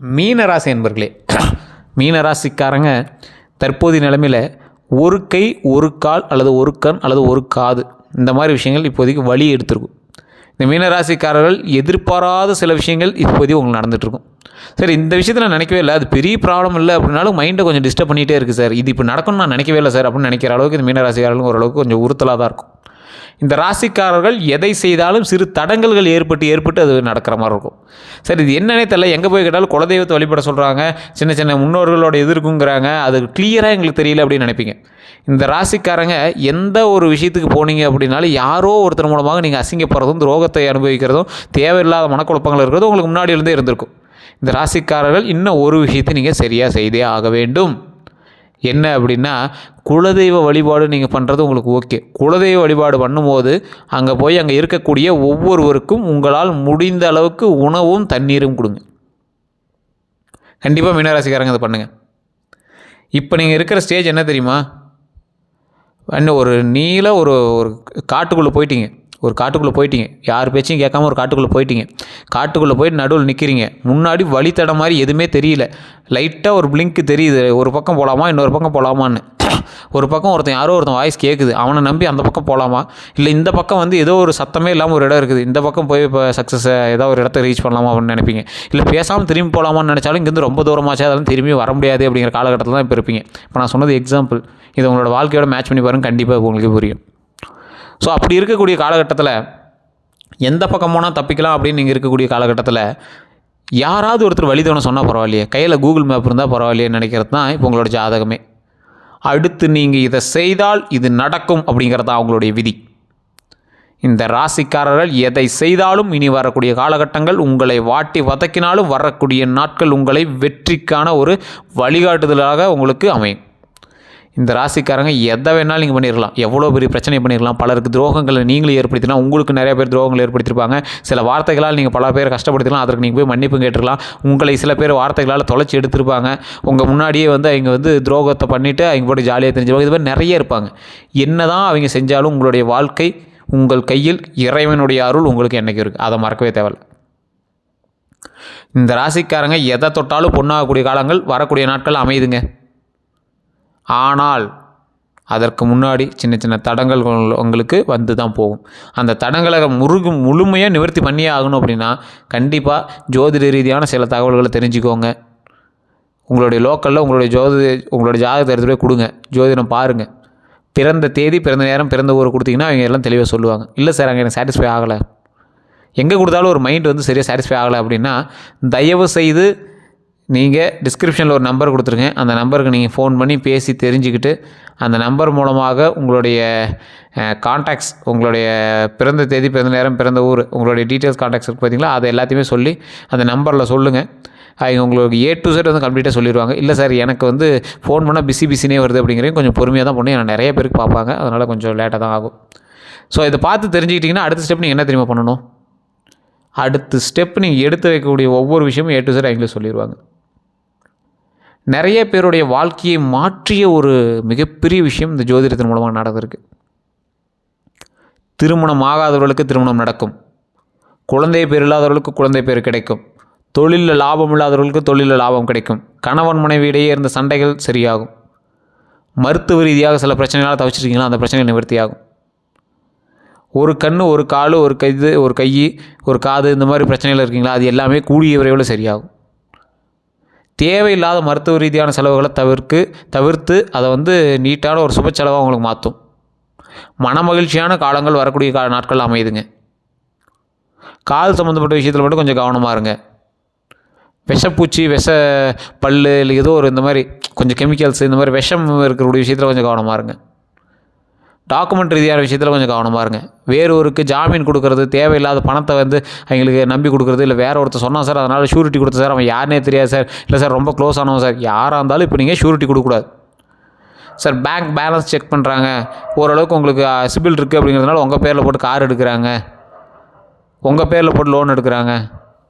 மீனராசி என்பர்களே, மீனராசிக்காரங்க தற்போதைய நிலைமையில் ஒரு கை ஒரு கால் அல்லது ஒரு கண் அல்லது ஒரு காது இந்த மாதிரி விஷயங்கள் இப்போதைக்கு வழி எடுத்திருக்கும். இந்த மீனராசிக்காரர்கள் எதிர்பாராத சில விஷயங்கள் இப்போதைக்கு உங்களுக்கு நடந்துகிட்ருக்கும். சார் இந்த விஷயத்தில் நான் நினைக்கவே இல்லை, அது பெரிய ப்ராப்ளம் இல்லை அப்படின்னாலும் மைண்டை கொஞ்சம் டிஸ்டர்ப் பண்ணிகிட்டே இருக்குது சார், இது இப்போ நடக்கணும்னு நான் நினைக்கவே இல்லை சார் அப்படின்னு நினைக்கிற அளவுக்கு இந்த மீனராசிக்காரர்களும் ஓரளவுக்கு கொஞ்சம் உறுத்தலாக தான் இருக்கும். இந்த ராசிக்காரர்கள் எதை செய்தாலும் சிறு தடங்கல்கள் ஏற்பட்டு அது நடக்கிற மாதிரி இருக்கும். சரி, இது என்னன்னே தெரியல, எங்கே போய் கேட்டாலும் குலதெய்வத்தை வழிபட சொல்கிறாங்க, சின்ன சின்ன முன்னோர்களோட எதிர்க்குங்கிறாங்க, அது கிளியராக எங்களுக்கு தெரியல அப்படின்னு நினைப்பீங்க. இந்த ராசிக்காரங்க எந்த ஒரு விஷயத்துக்கு போனீங்க அப்படின்னாலும் யாரோ ஒருத்தர் மூலமாக நீங்கள் அசிங்கப்படுறதும் துரோகத்தை அனுபவிக்கிறதும் தேவையில்லாத மனக்குழப்பங்கள் இருக்கிறதும் உங்களுக்கு முன்னாடி இருந்தே இருந்திருக்கும். இந்த ராசிக்காரர்கள் இன்னும் ஒரு விஷயத்தை நீங்கள் சரியாக செய்தே ஆக வேண்டும். என்ன அப்படின்னா, குலதெய்வ வழிபாடு நீங்கள் பண்ணுறது உங்களுக்கு ஓகே. குலதெய்வ வழிபாடு பண்ணும்போது அங்கே போய் அங்கே இருக்கக்கூடிய ஒவ்வொருவருக்கும் உங்களால் முடிந்த அளவுக்கு உணவும் தண்ணீரும் கொடுங்க. கண்டிப்பாக மீனராசிக்காரங்க அதை பண்ணுங்கள். இப்போ நீங்கள் இருக்கிற ஸ்டேஜ் என்ன தெரியுமா? இன்னும் ஒரு நீள ஒரு காட்டுக்குள்ளே போயிட்டீங்க, யார் பேச்சையும் கேட்காம ஒரு காட்டுக்குள்ளே போயிட்டு நடுவில் நிற்கிறீங்க. முன்னாடி வழித்தடம் மாதிரி எதுவுமே தெரியல, லைட்டாக ஒரு பிளிங்க்கு தெரியுது, ஒரு பக்கம் போகலாமா இன்னொரு பக்கம் போகலாமான்னு. ஒரு பக்கம் யாரோ ஒருத்தன் வாய்ஸ் கேட்குது, அவனை நம்பி அந்த பக்கம் போகலாமா, இல்லை இந்த பக்கம் ஏதோ ஒரு சத்தமே இல்லாமல் ஒரு இடம் இருக்குது, இந்த பக்கம் போய் இப்போ சக்ஸஸை ஏதோ ஒரு இடத்த ரீச் பண்ணலாமா அப்படின்னு நினைப்பீங்க. இல்லை பேசாமல் திரும்பி போகலாமான்னு நினச்சாலும் இங்கேருந்து ரொம்ப தூரமாச்சு, அதெல்லாம் திரும்பி வர முடியாது அப்படிங்கிற காலகட்டத்தில் தான் இப்போ இருப்பீங்க. இப்போ நான் சொன்னது எக்ஸாம்பிள், இது உங்களோட வாழ்க்கையோட மேட்ச் பண்ணி பாருங்கள், கண்டிப்பாக உங்களுக்கு புரியும். ஸோ அப்படி இருக்கக்கூடிய காலகட்டத்தில் எந்த பக்கம் போனால் தப்பிக்கலாம் அப்படின்னு நீங்கள் இருக்கக்கூடிய காலகட்டத்தில் யாராவது ஒருத்தர் வழிதோண சொன்னால் பரவாயில்லையே, கையில் கூகுள் மேப் இருந்தால் பரவாயில்லையேன்னு நினைக்கிறது தான் இப்போ உங்களோட ஜாதகமே. அடுத்து நீங்கள் இதை செய்தால் இது நடக்கும் அப்படிங்கிறது தான் அவங்களுடைய விதி. இந்த ராசிக்காரர்கள் எதை செய்தாலும் இனி வரக்கூடிய காலகட்டங்கள் உங்களை வாட்டி வதக்கினாலும் வரக்கூடிய நாட்கள் உங்களை வெற்றிக்கான ஒரு வழிகாட்டுதலாக உங்களுக்கு அமையும். இந்த ராசிக்காரங்க எதை வேணாலும் நீங்கள் பண்ணிடலாம், எவ்வளோ பெரிய பிரச்சனை பண்ணிடலாம். பலருக்கு துரோகங்களை நீங்களே ஏற்படுத்தினா, உங்களுக்கு நிறைய பேர் துரோகங்கள் ஏற்படுத்தியிருப்பாங்க. சில வார்த்தைகளால் நீங்கள் பல பேர் கஷ்டப்படுத்திக்கலாம், அதற்கு நீங்கள் போய் மன்னிப்பு கேட்டுருக்கலாம். உங்களை சில பேர் வார்த்தைகளால் தொலைச்சி எடுத்திருப்பாங்க. உங்கள் முன்னாடியே அவங்க துரோகத்தை பண்ணிவிட்டு அவங்க போட்டு ஜாலியாக தெரிஞ்சுப்பாங்க. இது மாதிரி நிறைய இருப்பாங்க. என்ன தான் அவங்க செஞ்சாலும் உங்களுடைய வாழ்க்கை உங்கள் கையில், இறைவனுடைய அருள் உங்களுக்கு என்றைக்கு இருக்குது, அதை மறக்கவே தேவையில்லை. இந்த ராசிக்காரங்க எதை தொட்டாலும் பொண்ணாகக்கூடிய காலங்கள் வரக்கூடிய நாட்கள் அமையுதுங்க. ஆனால் அதற்கு முன்னாடி சின்ன சின்ன தடங்கள் உங்களுக்கு வந்து தான் போகும். அந்த தடங்களை முழுமையாக நிவர்த்தி பண்ணியே ஆகணும் அப்படின்னா கண்டிப்பாக ஜோதிட ரீதியான சில தகவல்களை தெரிஞ்சுக்கோங்க. உங்களுடைய லோக்கலில் உங்களுடைய ஜாதகத்தை எடுத்து போய் கொடுங்க, ஜோதிடம் பாருங்கள். பிறந்த தேதி, பிறந்த நேரம், பிறந்த ஊர் கொடுத்தீங்கன்னா அவங்க எல்லாம் தெளிவாக சொல்லுவாங்க. இல்லை சார் அங்கே எனக்கு சாட்டிஸ்ஃபை ஆகலை, எங்கே கொடுத்தாலும் ஒரு மைண்ட் சரியாக சாட்டிஸ்ஃபை ஆகலை அப்படின்னா தயவு செய்து நீங்கள் டிஸ்கிரிப்ஷனில் ஒரு நம்பர் கொடுத்துருங்க. அந்த நம்பருக்கு நீங்கள் ஃபோன் பண்ணி பேசி தெரிஞ்சுக்கிட்டு அந்த நம்பர் மூலமாக உங்களுடைய கான்டாக்ட்ஸ், உங்களுடைய பிறந்த தேதி, பிறந்த நேரம், பிறந்த ஊர், உங்களுடைய டீட்டெயில்ஸ் கான்டாக்ட்ஸ் இருக்குது பார்த்தீங்களா, அது எல்லாத்தையுமே சொல்லி அந்த நம்பரில் சொல்லுங்கள். அவங்க உங்களுக்கு A to Z கம்ப்ளீட்டாக சொல்லிடுவாங்க. இல்லை சார் எனக்கு ஃபோன் பண்ணால் பிஸினே வருது அப்படிங்கிறதையும் கொஞ்சம் பொறுமையாக தான் பண்ணி, நான் நிறைய பேருக்கு பார்ப்பாங்க, அதனால் கொஞ்சம் லேட்டாக தான் ஆகும். ஸோ இதை பார்த்து தெரிஞ்சுக்கிட்டிங்கன்னா அடுத்த ஸ்டெப் நீங்கள் என்ன தெரியுமா பண்ணணும்? அடுத்த ஸ்டெப் நீங்கள் எடுத்து வைக்கக்கூடிய ஒவ்வொரு விஷயமும் A to Z அவங்களே சொல்லிடுவாங்க. நிறைய பேருடைய வாழ்க்கையை மாற்றிய ஒரு மிகப்பெரிய விஷயம் இந்த ஜோதிடத்தின் மூலமாக நடந்திருக்கு. திருமணம் ஆகாதவர்களுக்கு திருமணம் நடக்கும், குழந்தை பேர் இல்லாதவர்களுக்கு குழந்தை பேர் கிடைக்கும், தொழிலில் லாபம் இல்லாதவர்களுக்கு தொழிலில் லாபம் கிடைக்கும், கணவன் மனைவியிடையே இருந்த சண்டைகள் சரியாகும், மருத்துவ ரீதியாக சில பிரச்சனைகளால் தவிச்சிருக்கீங்களா அந்த பிரச்சனைகள் நிவர்த்தி ஆகும். ஒரு கண், ஒரு கால், ஒரு கை, ஒரு காது, இந்த மாதிரி பிரச்சனைகள் இருக்கீங்களா, அது எல்லாமே கூடிய விரைவில் சரியாகும். தேவையில்லாத மருத்துவ ரீதியான செலவுகளை தவிர்த்து அதை நீட்டான ஒரு சுப செலவாக உங்களுக்கு மாற்றும். மன மகிழ்ச்சியான காலங்கள் வரக்கூடிய நாட்கள் அமையுதுங்க. கால் சம்மந்தப்பட்ட விஷயத்தில் மட்டும் கொஞ்சம் கவனமாக இருங்க. விஷப்பூச்சி, பல், இல்லை ஏதோ ஒரு இந்த மாதிரி கொஞ்சம் கெமிக்கல்ஸ், இந்த மாதிரி விஷம் இருக்கக்கூடிய விஷயத்தில் கொஞ்சம் கவனமாக இருங்க. டாக்குமெண்ட் ரீதியான விஷயத்தில் கொஞ்சம் கவனமாக இருங்க. வேறொருக்கு ஜாமீன் கொடுக்குறது, தேவையில்லாத பணத்தை அவங்களுக்கு நம்பி கொடுக்குறது, இல்லை வேறு ஒருத்தர் சொன்னால் சார் அதனால் ஷூரிட்டி கொடுத்த சார், அவன் யாருனே தெரியாது சார், இல்லை சார் ரொம்ப க்ளோஸ் ஆனவன் சார், யாராக இருந்தாலும் இப்போ நீங்கள் ஷூரிட்டி கொடுக்கக்கூடாது சார். பேங்க் பேலன்ஸ் செக் பண்ணுறாங்க, ஓரளவுக்கு உங்களுக்கு சிபில் இருக்குது அப்படிங்கிறதுனால உங்கள் பேரில் போட்டு கார் எடுக்கிறாங்க, உங்கள் பேரில் போட்டு லோன் எடுக்கிறாங்க,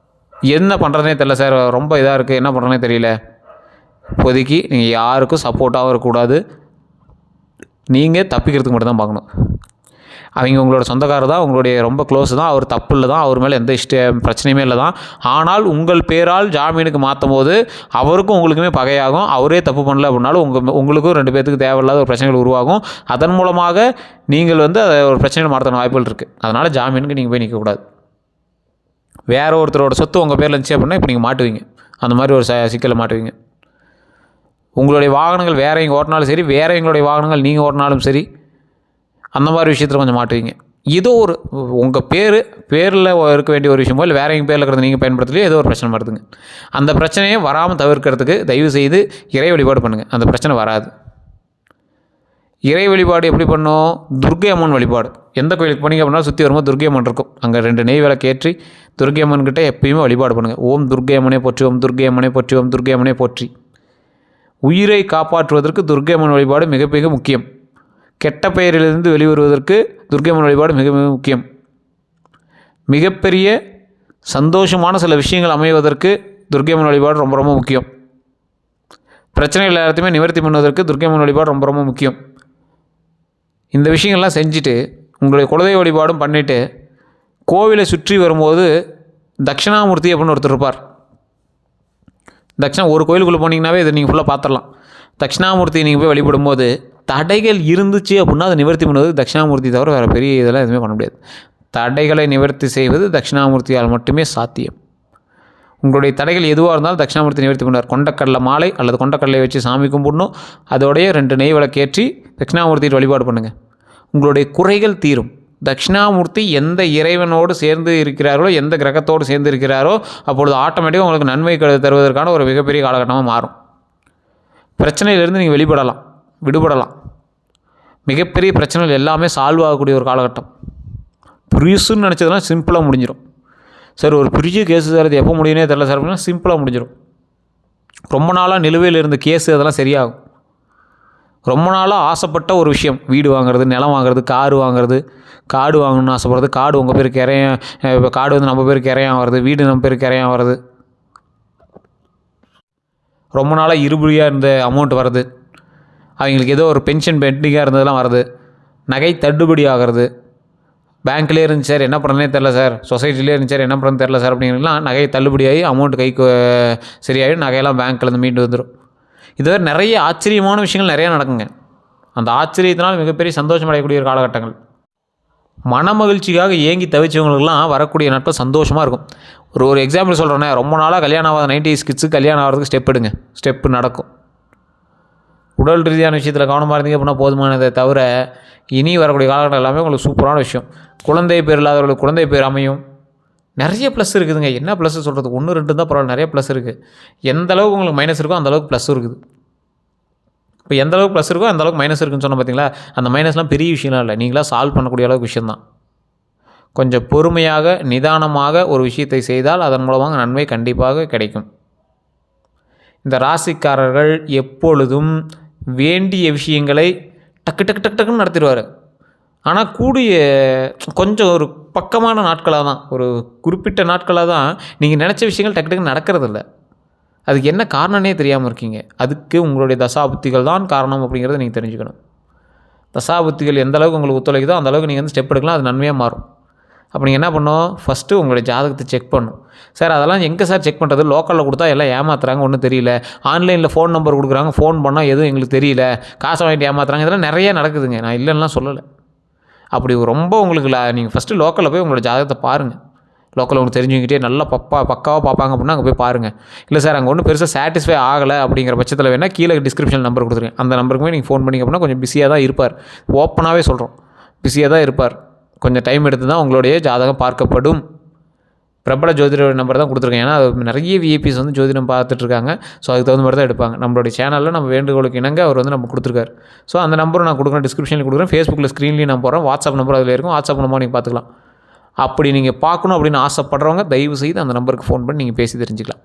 என்ன பண்ணுறதுனே தெரியல சார், ரொம்ப இதாக இருக்குது, என்ன பண்ணுறதுனே தெரியல. இப்போதைக்கு நீங்கள் யாருக்கும் சப்போர்ட்டாகவும் இருக்கக்கூடாது, நீங்கள் தப்பிக்கிறதுக்கு மட்டும் தான் பார்க்கணும். அவங்க உங்களோட சொந்தக்காரர் தான், உங்களுடைய ரொம்ப க்ளோஸ் தான், அவர் தப்பு இல்லை தான், அவர் மேலே எந்த பிரச்சனையுமே இல்லை தான். ஆனால் உங்கள் பேரால் ஜாமீனுக்கு மாற்றும் போது அவருக்கும் உங்களுக்குமே பகையாகும். அவரே தப்பு பண்ணல அப்படின்னாலும் உங்களுக்கும் 2 பேர்த்துக்கு தேவையில்லாத ஒரு பிரச்சனைகள் உருவாகும். அதன் மூலமாக நீங்கள் வந்து அதை ஒரு பிரச்சனைகள் மாற்ற வாய்ப்புகள் இருக்குது. அதனால் ஜாமீனுக்கு நீங்கள் போய் நிற்கக்கூடாது. வேறு ஒருத்தரோட சொத்து உங்கள் பேரில் இருந்துச்சு அப்படின்னா இப்போ நீங்கள் மாட்டுவீங்க. அந்த மாதிரி ஒரு சிக்கலை மாட்டுவீங்க. உங்களுடைய வாகனங்கள் வேறவங்க ஓட்டினாலும் சரி, வேறவங்களுடைய வாகனங்கள் நீங்கள் ஓட்டினாலும் சரி, அந்த மாதிரி விஷயத்தில் கொஞ்சம் மாட்டுவீங்க. ஏதோ ஒரு உங்கள் பேரில் இருக்க வேண்டிய ஒரு விஷயமோ இல்லை வேறவங்க பேரில் இருக்கிறது நீங்கள் பயன்படுத்தலையோ ஏதோ ஒரு பிரச்சனை வருதுங்க. அந்த பிரச்சனையை வராமல் தவிர்க்கிறதுக்கு தயவு செய்து இறை வழிபாடு பண்ணுங்கள். அந்த பிரச்சனை வராது. இறை வழிபாடு எப்படி பண்ணோம்? துர்க்கை அம்மன் வழிபாடு. எந்த கோயிலுக்கு போனீங்க அப்படின்னா சுற்றி வரும்போது துர்க்கை அம்மன் இருக்கும். அங்கே 2 நெய் விளக்கேற்றி துர்க்கை அம்மன்கிட்ட எப்பயுமே வழிபாடு பண்ணுங்கள். ஓம் துர்க்கை அம்மனே போற்றி, ஓம் துர்க்கை அம்மனே போற்றி, ஓம் துர்க்கை அம்மனே போற்றி. உயிரை காப்பாற்றுவதற்கு துர்க்கை அம்மன் வழிபாடு மிக மிக முக்கியம். கெட்ட பெயரிலிருந்து வெளிவருவதற்கு துர்க்கை அம்மன் வழிபாடு மிக மிக முக்கியம். மிகப்பெரிய சந்தோஷமான சில விஷயங்கள் அமைவதற்கு துர்க்கை அம்மன் வழிபாடு ரொம்ப ரொம்ப முக்கியம். பிரச்சனைகள் எல்லாத்தையுமே நிவர்த்தி பண்ணுவதற்கு துர்க்கை அம்மன் வழிபாடு ரொம்ப ரொம்ப முக்கியம். இந்த விஷயங்கள்லாம் செஞ்சுட்டு உங்களுடைய குலதெய்வ வழிபாடும் பண்ணிவிட்டு கோவிலை சுற்றி வரும்போது தட்சிணாமூர்த்தி அப்படின்னு ஒருத்தர் இருப்பார். ஒரு கோயிலுக்குள்ளே போனீங்கன்னாவே இதை நீங்கள் ஃபுல்லாக பார்த்துடலாம். தட்சிணாமூர்த்தி நீங்கள் போய் வழிபடும்போது தடைகள் இருந்துச்சு அப்படின்னா அதை நிவர்த்தி பண்ணுவது தட்சிணாமூர்த்தி தவிர வேறு பெரிய இதெல்லாம் எதுவுமே பண்ண முடியாது. தடைகளை நிவர்த்தி செய்வது தட்சிணாமூர்த்தியால் மட்டுமே சாத்தியம். உங்களுடைய தடைகள் எதுவாக இருந்தாலும் தட்சிணாமூர்த்தி நிவர்த்தி பண்ணுவார். கொண்டக்கடலை மாலை அல்லது கொண்டக்கடலை வச்சு சாமி கும்பிடணும். அதோடைய 2 நெய் விளக்கேற்றி தட்சிணாமூர்த்தியை வழிபாடு பண்ணுங்கள். உங்களுடைய குறைகள் தீரும். தட்சிணாமூர்த்தி எந்த இறைவனோடு சேர்ந்து இருக்கிறாரோ, எந்த கிரகத்தோடு சேர்ந்து இருக்கிறாரோ, அப்பொழுது ஆட்டோமேட்டிக்காக உங்களுக்கு நன்மை தருவதற்கான ஒரு மிகப்பெரிய காலகட்டமாக மாறும். பிரச்சனையிலிருந்து நீங்கள் விடுபடலாம். மிகப்பெரிய பிரச்சனைகள் எல்லாமே சால்வ் ஆகக்கூடிய ஒரு காலகட்டம். பிரிசுன்னு நினச்சதெல்லாம் சிம்பிளாக முடிஞ்சிடும். சார் ஒரு பெரிய கேஸு சார் அது எப்போ முடியுனே தெரியல சார் அப்படின்னா சிம்பிளாக முடிஞ்சிடும். ரொம்ப நாளாக நிலுவையில் இருந்த கேஸு அதெல்லாம் சரியாகும். ரொம்ப நாளாக ஆசைப்பட்ட ஒரு விஷயம், வீடு வாங்குறது, நிலம் வாங்குறது, காடு வாங்குறது, காடு வாங்கணும்னு ஆசைப்படுறது, காடு உங்கள் பேருக்கு காடு வந்து நம்ம பேருக்கு இறையான் வருது, வீடு நம்ம பேருக்கு இறையான் வருது, ரொம்ப நாளாக இருபடியாக இருந்த அமௌண்ட் வருது, அவங்களுக்கு ஏதோ ஒரு பென்ஷன் பெண்டிங்காக இருந்ததெல்லாம் வருது, நகை தள்ளுபடி ஆகிறது, பேங்க்லேயே இருந்துச்சு சார் என்ன பண்ணுறதுனே தெரில சார், சொசைட்டிலே இருந்துச்சு சார் என்ன பண்ணுறது தெரில சார் அப்படிங்கிறதுலாம் நகை தள்ளுபடியாகி அமௌண்ட் கைக்கு சரியாகிடும், நகையெல்லாம் பேங்க்லேருந்து மீண்டு வந்துடும். இதுவரை நிறைய ஆச்சரியமான விஷயங்கள் நிறையா நடக்குங்க. அந்த ஆச்சரியத்தினால் மிகப்பெரிய சந்தோஷம் அடையக்கூடிய ஒரு காலகட்டங்கள். மன மகிழ்ச்சிக்காக ஏங்கி தவிச்சவங்களுக்குலாம் வரக்கூடிய நாட்கள் சந்தோஷமாக இருக்கும். ஒரு எக்ஸாம்பிள் சொல்கிறேன்னே, ரொம்ப நாளாக கல்யாணம் ஆகாத 90s கிட்ஸுக்கு கல்யாணம் ஆகிறதுக்கு ஸ்டெப்பு நடக்கும். உடல் ரீதியான விஷயத்தில் கவனமாக இருந்தீங்க அப்படின்னா போதுமானதை தவிர இனி வரக்கூடிய காலகட்டம் எல்லாமே உங்களுக்கு சூப்பரான விஷயம். குழந்தை பேர் இல்லாதவர்களுக்கு குழந்தை பேர் அமையும். நிறைய ப்ளஸ் இருக்குதுங்க. என்ன ப்ளஸ் சொல்கிறது, 1 2 தான் பரவாயில்ல, நிறைய ப்ளஸ் இருக்குது. எந்த அளவுக்கு உங்களுக்கு மைனஸ் இருக்கோ அந்த அளவுக்கு ப்ளஸ் இருக்குது. இப்போ எந்த அளவுக்கு ப்ளஸ் இருக்கோ அந்த அளவுக்கு மைனஸ் இருக்குன்னு சொன்னால் பார்த்தீங்களா, அந்த மைனஸ்லாம் பெரிய விஷயம்லாம் இல்லை, நீங்களாக சால்வ் பண்ணக்கூடிய அளவுக்கு விஷயந்தான். கொஞ்சம் பொறுமையாக நிதானமாக ஒரு விஷயத்தை செய்தால் அதன் மூலமாக நன்மை கண்டிப்பாக கிடைக்கும். இந்த ராசிக்காரர்கள் எப்பொழுதும் வேண்டிய விஷயங்களை டக்கு டக்கு டக்கு டக்குன்னு நடத்திடுவார். ஆனால் கொஞ்சம் ஒரு பக்கமான நாட்களாக தான், ஒரு குறிப்பிட்ட நாட்களாக தான் நீங்கள் நினச்ச விஷயங்கள் டக்கு டக்குன்னு நடக்கிறதில்ல. அதுக்கு என்ன காரணம்னே தெரியாமல் இருக்கீங்க. அதுக்கு உங்களுடைய தசாபுத்திகள் தான் காரணம் அப்படிங்கிறத நீங்கள் தெரிஞ்சுக்கணும். தசாபுத்திகள் எந்த அளவுக்கு உங்களுக்கு ஒத்துழைக்குதோ அந்த அளவுக்கு நீங்கள் வந்து ஸ்டெப் எடுக்கலாம், அது நன்மையாக மாறும். அப்போ நீங்கள் என்ன பண்ணணும், ஃபஸ்ட்டு உங்களுடைய ஜாதகத்தை செக் பண்ணணும். சார் அதெல்லாம் எங்கே சார் செக் பண்ணுறது, லோக்கலில் கொடுத்தா எல்லாம் ஏமாத்துறாங்க, ஒன்றும் தெரியல, ஆன்லைனில் ஃபோன் நம்பர் கொடுக்குறாங்க, ஃபோன் பண்ணால் எதுவும் எங்களுக்கு தெரியல, காசை வாங்கிட்டு ஏமாத்துறாங்க, இதெல்லாம் நிறைய நடக்குதுங்க. நான் இல்லைன்னா சொல்லலை. அப்படி ரொம்ப உங்களுக்கு நீங்கள் ஃபஸ்ட்டு லோக்கலில் போய் உங்களோட ஜாதகத்தை பாருங்கள். லோக்கலில் உங்களுக்கு தெரிஞ்சுக்கிட்டே நல்லா பக்காவாக பார்ப்பாங்க அப்படின்னா அங்கே போய் பாருங்கள். இல்லை சார் அங்கே ஒன்றும் பெருசாக சாட்டிஸ்ஃபை ஆகலை அப்படிங்கிற பட்சத்தில் வேணால் கீழே டிஸ்கிரிப்ஷன் நம்பர் கொடுத்துருக்கேன், அந்த நம்பருக்கு போய் நீங்கள் ஃபோன் பண்ணிங்க அப்படின்னா கொஞ்சம் பிஸியாக தான் இருப்பார். ஓப்பனாகவே சொல்கிறோம், பிஸியாக தான் இருப்பார். கொஞ்சம் டைம் எடுத்து தான் உங்களுடைய ஜாதகம் பார்க்கப்படும். பிரபல ஜோதிடர் நம்பர் தான் கொடுத்துருக்கேன். ஏன்னா அது நிறைய விஐபிஸ் வந்து ஜோதிடம் பார்த்துட்ருக்காங்க. ஸோ அதுக்கு தகுந்த மாதிரி தான் எடுப்பாங்க. நம்மளுடைய சேனலில் நம்ம வேண்டுகோளுக்கு இணங்க அவர் வந்து நம்ம கொடுத்துருக்காரு. ஸோ அந்த நம்பரும் நான் கொடுக்குறேன், டிஸ்கிரிப்ஷனில் கொடுக்குறேன், ஃபேஸ்புக்கில் ஸ்க்ரீன்லேயும் நான் போகிறேன், வாட்ஸ்அப் நம்பர் அதில் இருக்கும், வாட்ஸ்அப் நம்பர் நீங்கள் பார்த்துக்கலாம். அப்படி நீங்கள் பார்க்கணும் அப்படின்னு ஆசைப்படுறவங்க தயவு செய்து அந்த நம்பருக்கு ஃபோன் பண்ணி நீங்கள் பேசி தெரிஞ்சுக்கலாம்.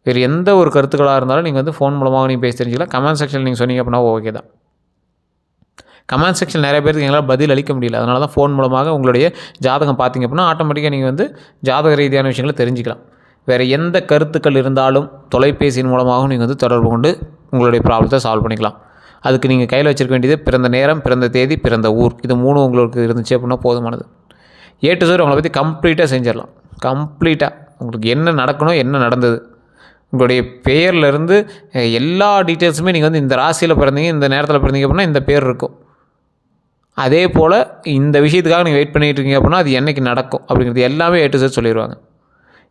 வேறு எந்த ஒரு கருத்துக்களாக இருந்தாலும் நீங்கள் வந்து ஃபோன் மூலமாக நீங்கள் பேசி தெரிஞ்சுக்கலாம். கமெண்ட் செக்ஷனில் நீங்கள் சொன்னீங்க அப்படின்னா ஓகே தான். கமெண்ட் செக்ஷன் நிறைய பேருக்கு எங்களால் பதில் அளிக்க முடியல, அதனால தான் ஃபோன் மூலமாக உங்களுடைய ஜாதகம் பார்த்திங்க அப்படின்னா ஆட்டோமேட்டிக்காக நீங்கள் வந்து ஜாதக ரீதியான விஷயங்களை தெரிஞ்சுக்கலாம். வேறு எந்த கருத்துக்கள் இருந்தாலும் தொலைபேசியின் மூலமாகவும் நீங்கள் வந்து தொடர்பு கொண்டு உங்களுடைய ப்ராப்ளத்தை சால்வ் பண்ணிக்கலாம். அதுக்கு நீங்கள் கையில் வச்சுருக்க வேண்டியது பிறந்த நேரம், பிறந்த தேதி, பிறந்த ஊர். இது 3 உங்களுக்கு இருந்துச்சு அப்படின்னா போதுமானது. A to Z உங்களை பற்றி கம்ப்ளீட்டாக செஞ்சிடலாம். கம்ப்ளீட்டாக உங்களுக்கு என்ன நடக்கணும், என்ன நடந்தது, உங்களுடைய பெயர்லேருந்து எல்லா டீட்டெயில்ஸுமே நீங்கள் வந்து இந்த ராசியில் பிறந்தீங்க, இந்த நேரத்தில் பிறந்தீங்க அப்படின்னா இந்த பேர் இருக்கும். அதே போல் இந்த விஷயத்துக்காக நீங்கள் வெயிட் பண்ணிகிட்டு இருக்கீங்க அப்படின்னா அது என்றைக்கு நடக்கும் அப்படிங்கிறது எல்லாமே A to Z சொல்லிடுவாங்க.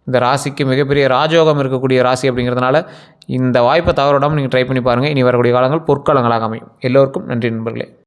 இந்த ராசிக்கு மிகப்பெரிய ராஜயோகம் இருக்கக்கூடிய ராசி அப்படிங்கிறதுனால இந்த வாய்ப்பை தவற விடாமல் நீங்கள் ட்ரை பண்ணி பாருங்கள். இனி வரக்கூடிய காலங்கள் பொற்காலங்களாக அமையும். எல்லோருக்கும் நன்றி நண்பர்களே.